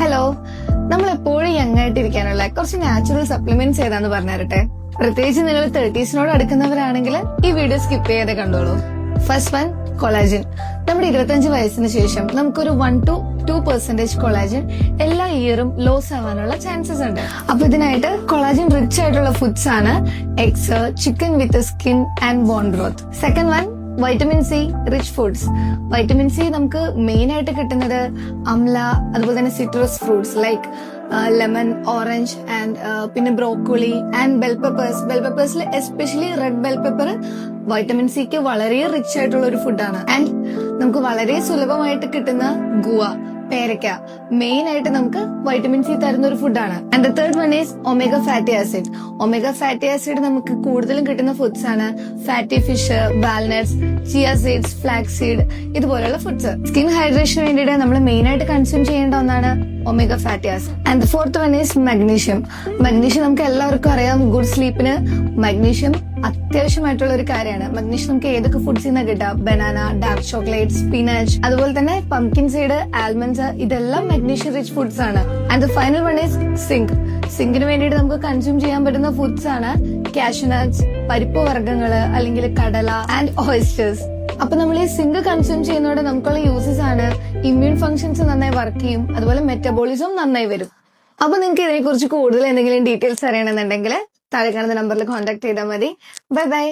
Hello, നമ്മൾ എപ്പോഴും young ആയിട്ടിരിക്കാനുള്ള കുറച്ച് നാച്ചുറൽ സപ്ലിമെന്റ്സ് ഏതാന്ന് പറഞ്ഞു തരട്ടെ. പ്രത്യേകിച്ച് നിങ്ങൾ 30s അടുക്കുന്നവരാണെങ്കിൽ ഈ വീഡിയോ സ്കിപ്പ് ചെയ്യാതെ കണ്ടോളൂ. First one, collagen. നമ്മുടെ 25 വയസ്സിന് ശേഷം നമുക്കൊരു 1 to 2% കൊളാജൻ എല്ലാ ഇയറും ലോസ് ആവാനുള്ള ചാൻസസ് ഉണ്ട്. അപ്പൊ ഇതിനായിട്ട് കൊളാജൻ റിച്ച് ആയിട്ടുള്ള ഫുഡ്സ് ആണ് eggs, chicken with skin and bone growth. Second one, vitamin C rich foods. Vitamin C നമുക്ക് മെയിൻ ആയിട്ട് കിട്ടുന്നത് അംല, അതുപോലെ തന്നെ citrus fruits like lemon, orange and പിന്നെ broccoli and bell peppers. Bell പെപ്പേഴ്സിൽ especially red bell pepper vitamin സിക്ക് വളരെ rich ആയിട്ടുള്ള ഒരു ഫുഡാണ്. ആൻഡ് നമുക്ക് വളരെ സുലഭമായിട്ട് കിട്ടുന്ന ഗുവ, പേരയ്ക്ക മെയിൻ ആയിട്ട് നമുക്ക് വൈറ്റമിൻ സി തരുന്ന ഒരു ഫുഡാണ്. And the third one is omega fatty acid. Omega fatty acid നമുക്ക് കൂടുതലും കിട്ടുന്ന ഫുഡ്സ് ആണ് fatty fish, walnuts, chia seeds, flax seed, ഇതുപോലുള്ള ഫുഡ്സ്. സ്കിൻ ഹൈഡ്രേഷന് വേണ്ടിയിട്ട് നമ്മൾ മെയിൻ ആയിട്ട് കൺസ്യൂം ചെയ്യേണ്ട ഒന്നാണ് omega fatty acid. And the fourth one is magnesium. Magnesium നമുക്ക് എല്ലാവർക്കും അറിയാം, ഗുഡ് സ്ലീപ്പിന് മഗ്നീഷ്യം അത്യാവശ്യമായിട്ടുള്ള ഒരു കാര്യമാണ്. മഗ്നീഷ്യം നമുക്ക് ഏതൊക്കെ ഫുഡ്സിൽ നിന്നാണ് കിട്ടാം? ബനാന, ഡാർക്ക് ചോക്ലേറ്റ്, സ്പിനാച്ച്, അതുപോലെ തന്നെ പംകിൻ സീഡ്, ആൽമണ്ട്സ്, ഇതെല്ലാം മഗ്നീഷ്യം റിച്ച് ഫുഡ്സ് ആണ്. And the final one is zinc. സിങ്കിന് വേണ്ടിയിട്ട് നമുക്ക് കൺസ്യൂം ചെയ്യാൻ പറ്റുന്ന ഫുഡ്സ് ആണ് കാഷ്യൂനട്ട്സ്, പരിപ്പ് വർഗ്ഗങ്ങള്, അല്ലെങ്കിൽ കടല ആൻഡ് ഓയിസ്റ്റേഴ്സ്. അപ്പൊ നമ്മൾ ഈ സിങ്ക് കൺസ്യൂം ചെയ്യുന്നതോടെ നമുക്കുള്ള യൂസസ് ആണ് ഇമ്മ്യൂൺ ഫംഗ്ഷൻസ് നന്നായി വർക്ക് ചെയ്യും, അതുപോലെ മെറ്റബോളിസം നന്നായി വരും. അപ്പൊ നിങ്ങൾക്ക് ഇതിനെ കുറിച്ച് കൂടുതൽ എന്തെങ്കിലും ഡീറ്റെയിൽസ് അറിയണമെന്നുണ്ടെങ്കിൽ താഴെ കാണുന്ന നമ്പറിൽ കോൺടാക്ട് ചെയ്താൽ മതി. Bye bye.